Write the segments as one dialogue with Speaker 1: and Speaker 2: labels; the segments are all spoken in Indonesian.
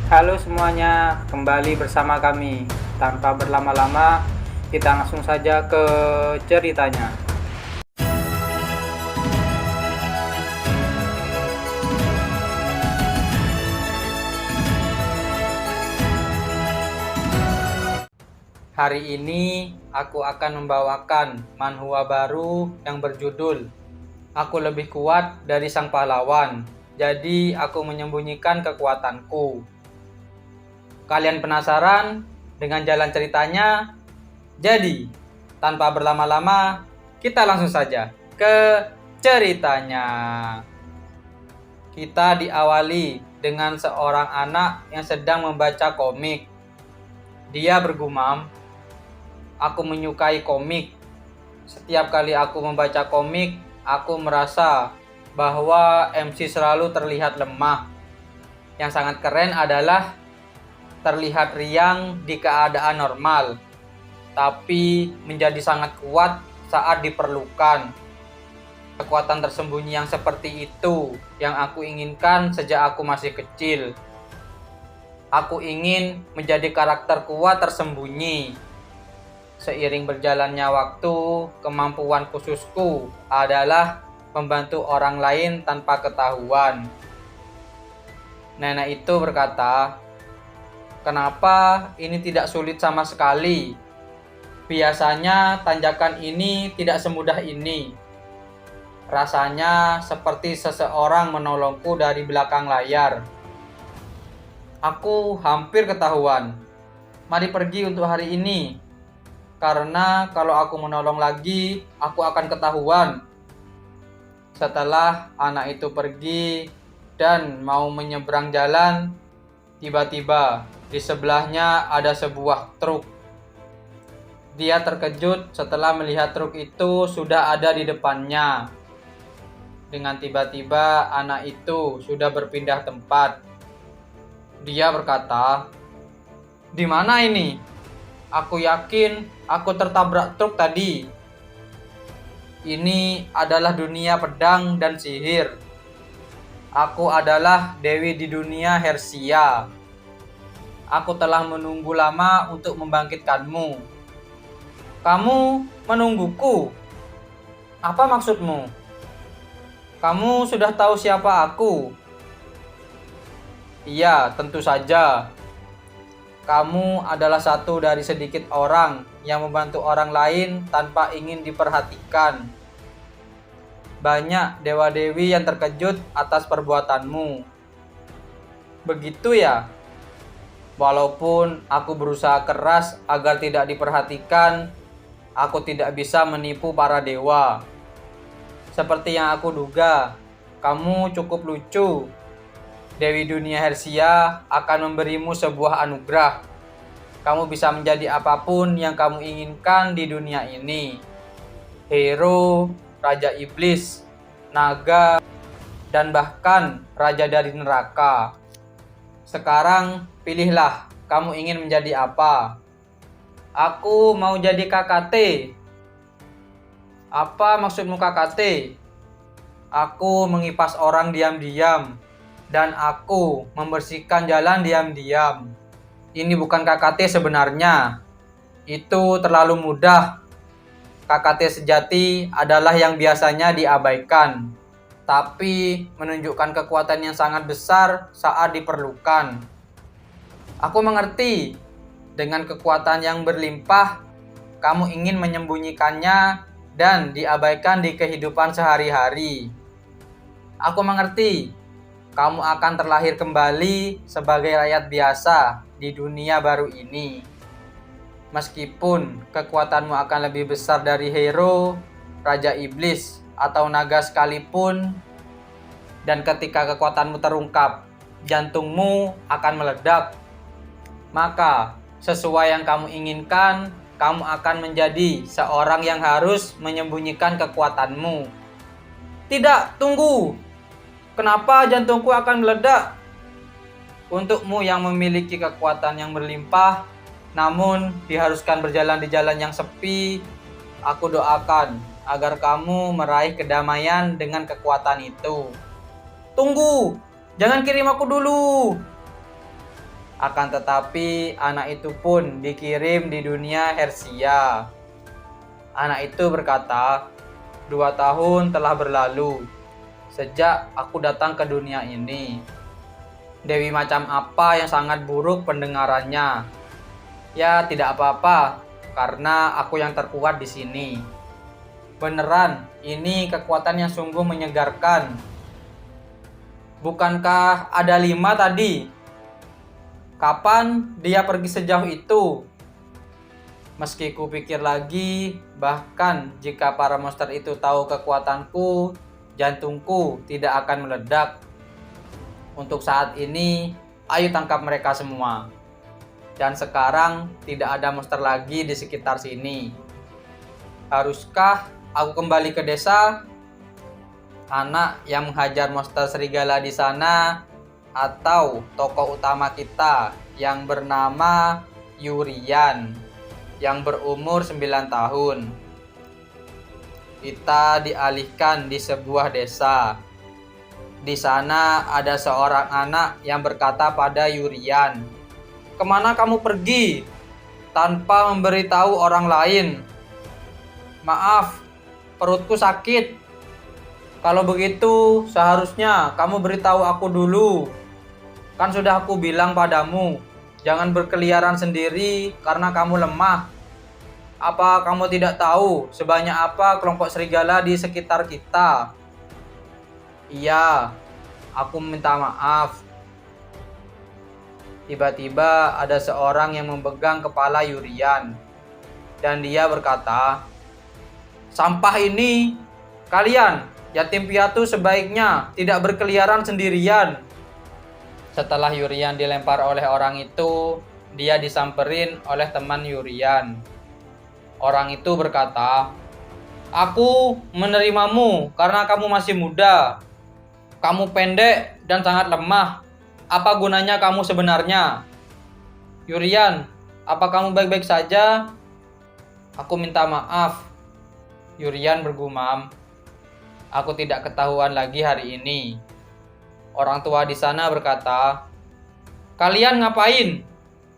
Speaker 1: Halo semuanya, kembali bersama kami. Tanpa berlama-lama, kita langsung saja ke ceritanya. Hari ini aku akan membawakan manhwa baru yang berjudul Aku Lebih Kuat dari Sang Pahlawan. Jadi aku menyembunyikan kekuatanku. Kalian penasaran dengan jalan ceritanya? Jadi, tanpa berlama-lama, kita langsung saja ke ceritanya. Kita diawali dengan seorang anak yang sedang membaca komik. Dia bergumam, "Aku menyukai komik. Setiap kali aku membaca komik, aku merasa bahwa MC selalu terlihat lemah. Yang sangat keren adalah terlihat riang di keadaan normal, tapi menjadi sangat kuat saat diperlukan. Kekuatan tersembunyi yang seperti itu yang aku inginkan sejak aku masih kecil. Aku ingin menjadi karakter kuat tersembunyi. Seiring berjalannya waktu, kemampuan khususku adalah membantu orang lain tanpa ketahuan." Nenek itu berkata, "Kenapa ini tidak sulit sama sekali? Biasanya tanjakan ini tidak semudah ini. Rasanya seperti seseorang menolongku dari belakang layar. Aku hampir ketahuan. Mari pergi untuk hari ini, karena kalau aku menolong lagi, aku akan ketahuan." Setelah anak itu pergi dan mau menyeberang jalan, tiba-tiba di sebelahnya ada sebuah truk. Dia terkejut setelah melihat truk itu sudah ada di depannya. Dengan tiba-tiba anak itu sudah berpindah tempat. Dia berkata, "Di mana ini? Aku yakin aku tertabrak truk tadi. Ini adalah dunia pedang dan sihir. Aku adalah dewi di dunia Hersia. Aku telah menunggu lama untuk membangkitkanmu. Kamu menungguku? Apa maksudmu? Kamu sudah tahu siapa aku?" "Iya, tentu saja. Kamu adalah satu dari sedikit orang yang membantu orang lain tanpa ingin diperhatikan. Banyak dewa-dewi yang terkejut atas perbuatanmu. Begitu ya? Walaupun aku berusaha keras agar tidak diperhatikan, aku tidak bisa menipu para dewa. Seperti yang aku duga, kamu cukup lucu. Dewi dunia Hersia akan memberimu sebuah anugerah. Kamu bisa menjadi apapun yang kamu inginkan di dunia ini. Hero, raja iblis, naga, dan bahkan raja dari neraka. Sekarang pilihlah, kamu ingin menjadi apa?" "Aku mau jadi KKT." "Apa maksudmu KKT?" "Aku mengipas orang diam-diam, dan aku membersihkan jalan diam-diam." "Ini bukan KKT sebenarnya. Itu terlalu mudah. KKT sejati adalah yang biasanya diabaikan, tapi menunjukkan kekuatan yang sangat besar saat diperlukan." "Aku mengerti. Dengan kekuatan yang berlimpah, kamu ingin menyembunyikannya dan diabaikan di kehidupan sehari-hari. Aku mengerti. Kamu akan terlahir kembali sebagai rakyat biasa di dunia baru ini. Meskipun kekuatanmu akan lebih besar dari hero, raja iblis, atau naga sekalipun, dan ketika kekuatanmu terungkap, jantungmu akan meledak. Maka, sesuai yang kamu inginkan, kamu akan menjadi seorang yang harus menyembunyikan kekuatanmu." "Tidak, tunggu. Kenapa jantungku akan meledak?" "Untukmu yang memiliki kekuatan yang berlimpah, namun diharuskan berjalan di jalan yang sepi, aku doakan agar kamu meraih kedamaian dengan kekuatan itu." "Tunggu, jangan kirim aku dulu." Akan tetapi anak itu pun dikirim di dunia Hersia. Anak itu berkata, 2 tahun telah berlalu sejak aku datang ke dunia ini. Dewi macam apa yang sangat buruk pendengarannya. Ya tidak apa-apa, karena aku yang terkuat di sini. Beneran, ini kekuatan yang sungguh menyegarkan. Bukankah ada 5 tadi? Kapan dia pergi sejauh itu? Meski kupikir lagi, bahkan jika para monster itu tahu kekuatanku, jantungku tidak akan meledak. Untuk saat ini, ayo tangkap mereka semua. Dan sekarang tidak ada monster lagi di sekitar sini. Haruskah aku kembali ke desa? Anak yang menghajar monster serigala di sana, atau tokoh utama kita yang bernama Yurian yang berumur 9 tahun. Kita dialihkan di sebuah desa. Di sana ada seorang anak yang berkata pada Yurian, "Kemana kamu pergi?" Tanpa memberitahu orang lain. "Maaf, perutku sakit." "Kalau begitu, seharusnya kamu beritahu aku dulu. Kan sudah aku bilang padamu, jangan berkeliaran sendiri karena kamu lemah. Apa kamu tidak tahu sebanyak apa kelompok serigala di sekitar kita?" "Iya, aku minta maaf." Tiba-tiba ada seorang yang memegang kepala Yurian. Dan dia berkata, "Sampah ini, kalian, yatim piatu sebaiknya tidak berkeliaran sendirian." Setelah Yurian dilempar oleh orang itu, dia disamperin oleh teman Yurian. Orang itu berkata, "Aku menerimamu karena kamu masih muda. Kamu pendek dan sangat lemah. Apa gunanya kamu sebenarnya?" "Yurian, apa kamu baik-baik saja?" "Aku minta maaf." Yurian bergumam, "Aku tidak ketahuan lagi hari ini." Orang tua di sana berkata, "Kalian ngapain?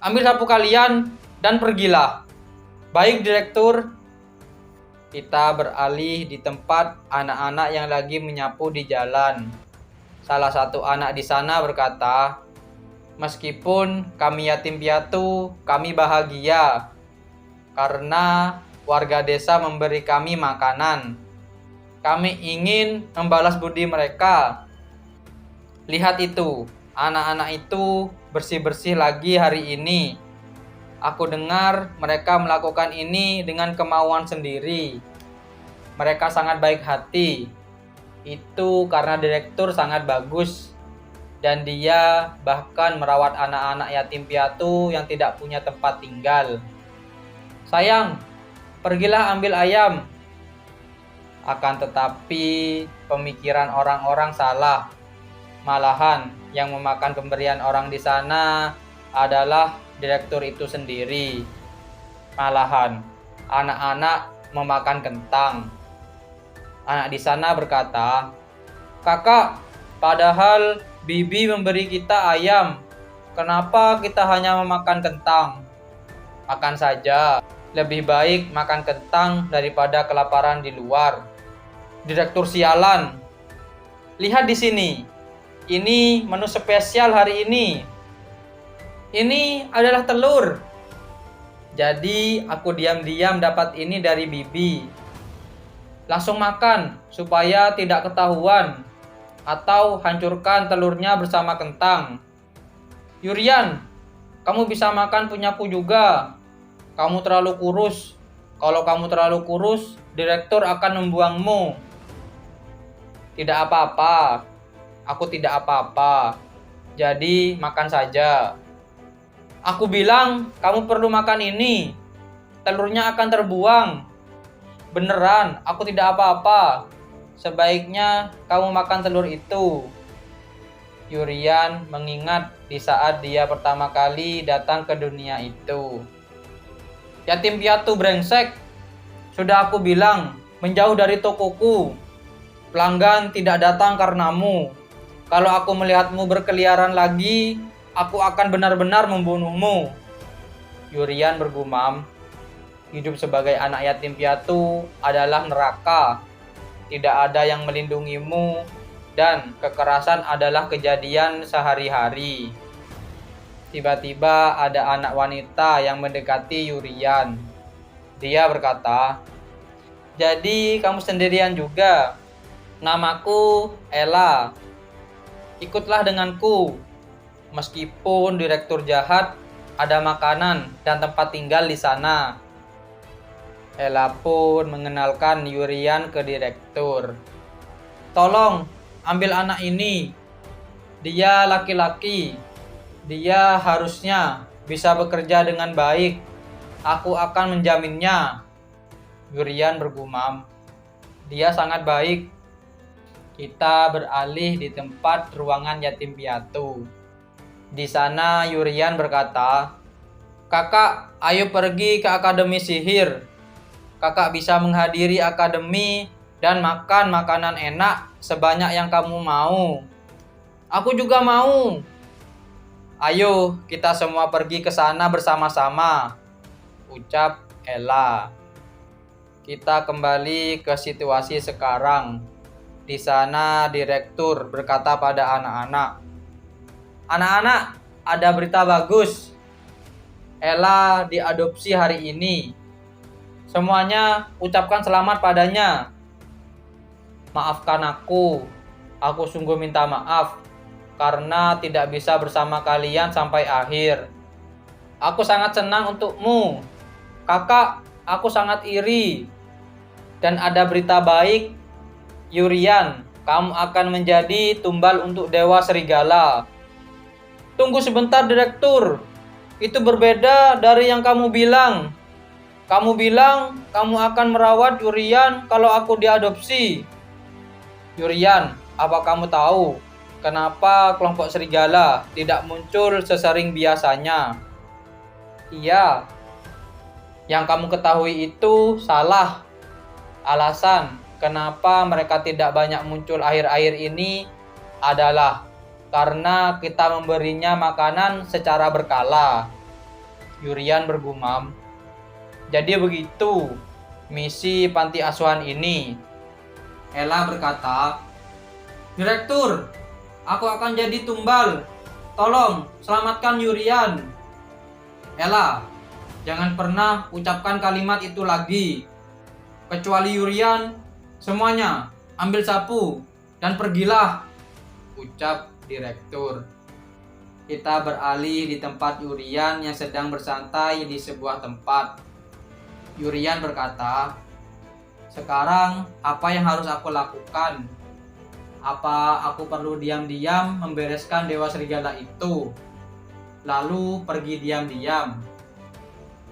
Speaker 1: Ambil sapu kalian dan pergilah." "Baik, Direktur." Kita beralih di tempat anak-anak yang lagi menyapu di jalan. Salah satu anak di sana berkata, "Meskipun kami yatim piatu, kami bahagia karena warga desa memberi kami makanan. Kami ingin membalas budi mereka. Lihat itu, anak-anak itu bersih-bersih lagi hari ini. Aku dengar mereka melakukan ini dengan kemauan sendiri. Mereka sangat baik hati. Itu karena direktur sangat bagus. Dan dia bahkan merawat anak-anak yatim piatu yang tidak punya tempat tinggal. Sayang, pergilah ambil ayam." Akan tetapi pemikiran orang-orang salah. Malahan yang memakan pemberian orang di sana adalah direktur itu sendiri. Malahan anak-anak memakan kentang. Anak di sana berkata, "Kakak, padahal Bibi memberi kita ayam. Kenapa kita hanya memakan kentang?" "Makan saja. Lebih baik makan kentang daripada kelaparan di luar." "Direktur sialan. Lihat di sini. Ini menu spesial hari ini. Ini adalah telur. Jadi aku diam-diam dapat ini dari Bibi. Langsung makan supaya tidak ketahuan, atau hancurkan telurnya bersama kentang." "Yurian, kamu bisa makan punyaku juga. Kamu terlalu kurus. Kalau kamu terlalu kurus, direktur akan membuangmu." "Tidak apa-apa. Aku tidak apa-apa. Jadi makan saja." "Aku bilang kamu perlu makan ini. Telurnya akan terbuang." "Beneran, aku tidak apa-apa. Sebaiknya kamu makan telur itu." Yurian mengingat di saat dia pertama kali datang ke dunia itu. "Yatim piatu brengsek. Sudah aku bilang, menjauh dari tokoku. Pelanggan tidak datang karenamu. Kalau aku melihatmu berkeliaran lagi, aku akan benar-benar membunuhmu. Yurian bergumam, hidup sebagai anak yatim piatu adalah neraka. Tidak ada yang melindungimu dan kekerasan adalah kejadian sehari-hari. Tiba-tiba ada anak wanita yang mendekati Yurian. Dia berkata, "Jadi kamu sendirian juga? Namaku Ella. Ikutlah denganku. Meskipun direktur jahat, ada makanan dan tempat tinggal di sana." Ella pun mengenalkan Yurian ke direktur. "Tolong, ambil anak ini. Dia laki-laki. Dia harusnya bisa bekerja dengan baik. Aku akan menjaminnya." Yurian bergumam, "Dia sangat baik." Kita beralih di tempat ruangan yatim piatu. Di sana Yurian berkata, "Kakak, ayo pergi ke akademi sihir. Kakak bisa menghadiri akademi dan makan makanan enak sebanyak yang kamu mau." "Aku juga mau." "Ayo, kita semua pergi ke sana bersama-sama," ucap Ella. Kita kembali ke situasi sekarang. Di sana direktur berkata pada anak-anak, "Anak-anak, ada berita bagus. Ella diadopsi hari ini. Semuanya ucapkan selamat padanya. Maafkan aku sungguh minta maaf karena tidak bisa bersama kalian sampai akhir. Aku sangat senang untukmu. Kakak, aku sangat iri. Dan ada berita baik, Yurian, kamu akan menjadi tumbal untuk Dewa Serigala." "Tunggu sebentar, direktur. Itu berbeda dari yang kamu bilang. Kamu bilang kamu akan merawat Yurian kalau aku diadopsi." "Yurian, apa kamu tahu kenapa kelompok serigala tidak muncul sesering biasanya?" "Iya, yang kamu ketahui itu salah. Alasan kenapa mereka tidak banyak muncul akhir-akhir ini adalah karena kita memberinya makanan secara berkala." Yurian bergumam, "Jadi begitu misi panti asuhan ini." Ella berkata, "Direktur, aku akan jadi tumbal. Tolong selamatkan Yurian." "Ella, jangan pernah ucapkan kalimat itu lagi. Kecuali Yurian, semuanya ambil sapu dan pergilah," ucap direktur. Kita beralih di tempat Yurian yang sedang bersantai di sebuah tempat. Yurian berkata, "Sekarang apa yang harus aku lakukan? Apa aku perlu diam-diam membereskan Dewa Serigala itu, lalu pergi diam-diam?"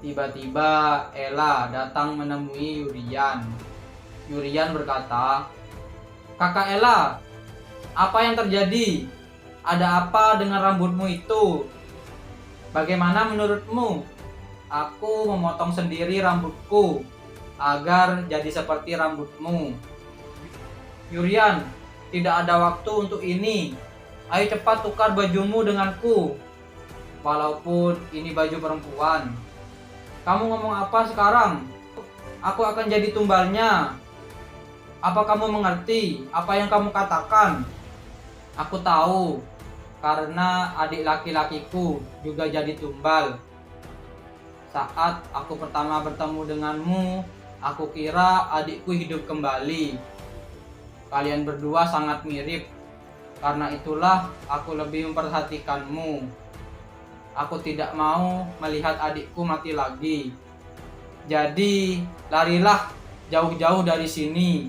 Speaker 1: Tiba-tiba Ella datang menemui Yurian. Yurian berkata, "Kakak Ella, apa yang terjadi? Ada apa dengan rambutmu itu? Bagaimana menurutmu? Aku memotong sendiri rambutku agar jadi seperti rambutmu." "Yurian, tidak ada waktu untuk ini. Ayo cepat tukar bajumu denganku. Walaupun ini baju perempuan. Kamu ngomong apa sekarang? Aku akan jadi tumbalnya. Apa kamu mengerti apa yang kamu katakan?" "Aku tahu, karena adik laki-lakiku juga jadi tumbal. Saat aku pertama bertemu denganmu, aku kira adikku hidup kembali. Kalian berdua sangat mirip. Karena itulah aku lebih memperhatikanmu. Aku tidak mau melihat adikku mati lagi. Jadi, larilah jauh-jauh dari sini."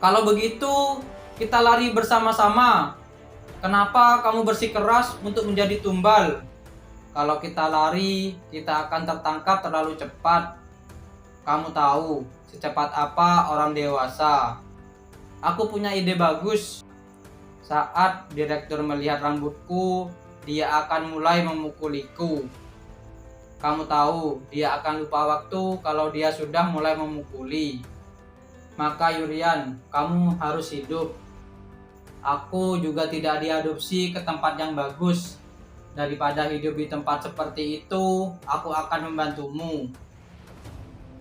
Speaker 1: "Kalau begitu, kita lari bersama-sama. Kenapa kamu bersikeras untuk menjadi tumbal? Kalau kita lari, kita akan tertangkap terlalu cepat. Kamu tahu secepat apa orang dewasa. Aku punya ide bagus. Saat direktur melihat rambutku, dia akan mulai memukuliku. Kamu tahu, dia akan lupa waktu kalau dia sudah mulai memukuli. Maka Yurian, kamu harus hidup. Aku juga tidak diadopsi ke tempat yang bagus. Daripada hidup di tempat seperti itu, aku akan membantumu.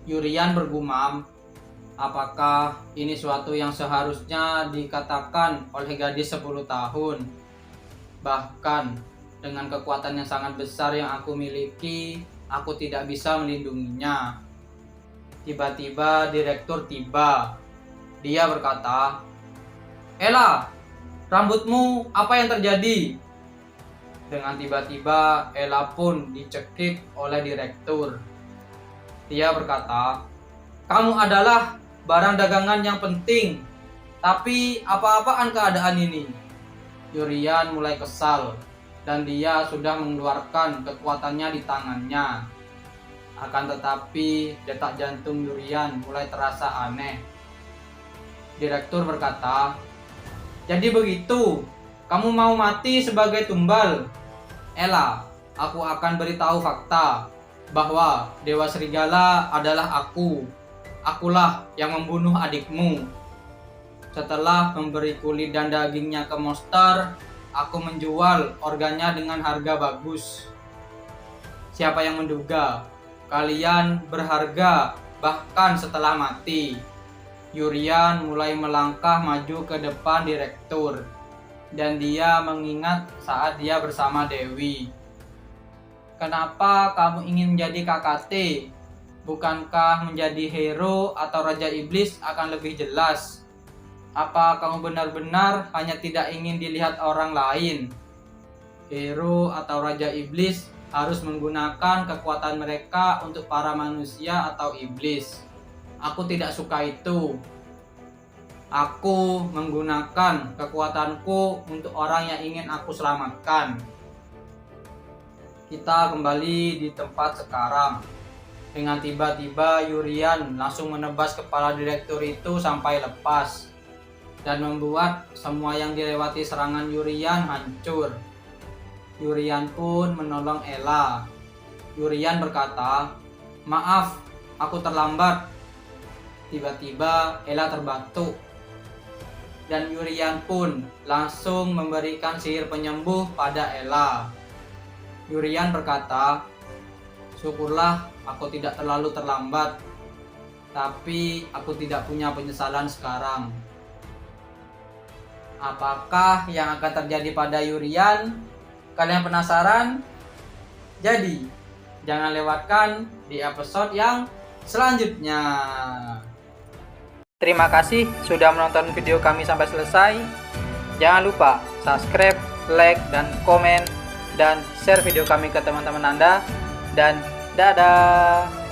Speaker 1: Yurian bergumam, apakah ini suatu yang seharusnya dikatakan oleh gadis 10 tahun? Bahkan, dengan kekuatan yang sangat besar yang aku miliki, aku tidak bisa melindunginya. Tiba-tiba direktur tiba. Dia berkata, "Ella, rambutmu apa yang terjadi?" Dengan tiba-tiba Ella pun dicekik oleh direktur. Dia berkata, "Kamu adalah barang dagangan yang penting, tapi apa-apaan keadaan ini?" Yurian mulai kesal dan dia sudah mengeluarkan kekuatannya di tangannya. Akan tetapi detak jantung Yurian mulai terasa aneh. Direktur berkata, "Jadi begitu, kamu mau mati sebagai tumbal? Ella, aku akan beritahu fakta bahwa Dewa Serigala adalah aku. Akulah yang membunuh adikmu. Setelah memberi kulit dan dagingnya ke monster, aku menjual organnya dengan harga bagus. Siapa yang menduga kalian berharga bahkan setelah mati?" Yurian mulai melangkah maju ke depan direktur, dan dia mengingat saat dia bersama Dewi. "Kenapa kamu ingin menjadi KKT? Bukankah menjadi hero atau Raja Iblis akan lebih jelas? Apa kamu benar-benar hanya tidak ingin dilihat orang lain? Hero atau Raja Iblis harus menggunakan kekuatan mereka untuk para manusia atau iblis. Aku tidak suka itu. Aku menggunakan kekuatanku untuk orang yang ingin aku selamatkan." Kita kembali di tempat sekarang. Dengan tiba-tiba Yurian langsung menebas kepala direktur itu sampai lepas dan membuat semua yang dilewati serangan Yurian hancur. Yurian pun menolong Ella. Yurian berkata, "Maaf, aku terlambat." Tiba-tiba Ella terbatuk dan Yurian pun langsung memberikan sihir penyembuh pada Ella. Yurian berkata, "Syukurlah aku tidak terlalu terlambat, tapi aku tidak punya penyesalan sekarang." Apakah yang akan terjadi pada Yurian? Kalian penasaran? Jadi, jangan lewatkan di episode yang selanjutnya. Terima kasih sudah menonton video kami sampai selesai. Jangan lupa subscribe, like, dan komen, dan share video kami ke teman-teman Anda. Dan dadah!